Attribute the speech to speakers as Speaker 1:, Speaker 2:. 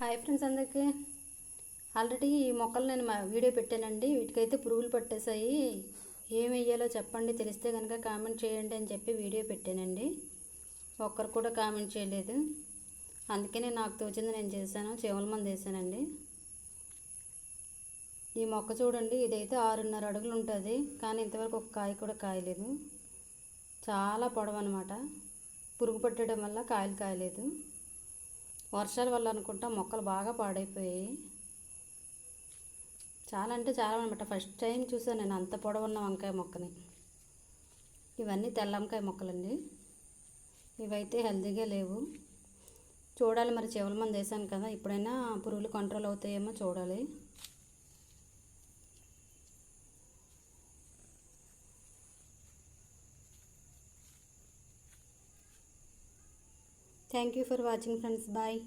Speaker 1: Hi friends అందరికీ. Already ఈ మొక్కలు నేను వీడియో పెట్టానండి. వీటికైతే పురుగులు పట్టేశాయి. ఏం వేయాలో చెప్పండి, తెలిస్తే కనుక కామెంట్ చేయండి అని చెప్పి వీడియో పెట్టానండి. ఒక్కరు కూడా కామెంట్ చేయలేదు. అందుకనే నాకు తోచింది నేను చేశాను. చెవుల మంది వేసానండి. ఈ మొక్క చూడండి, ఇదైతే 6.5 అడుగులు ఉంటుంది. కానీ ఇంతవరకు ఒక కాయ కూడా కాయలేదు. చాలా పొడవు అనమాట. పురుగు పట్టడం వల్ల కాయలు కాయలేదు. వర్షాల వల్ల అనుకుంటా మొక్కలు బాగా పాడైపోయాయి. చాలా అంటే చాలా అనమాట. ఫస్ట్ టైం చూసాను నేను అంత పొడవున్న వంకాయ మొక్కని. ఇవన్నీ తెల్ల వంకాయ మొక్కలండి. ఇవైతే హెల్తీగా లేవు. చూడాలి మరి, చెవుల మంది వేసాను కదా, ఇప్పుడైనా పురుగులు కంట్రోల్ అవుతాయేమో చూడాలి. Thank you for watching friends. Bye.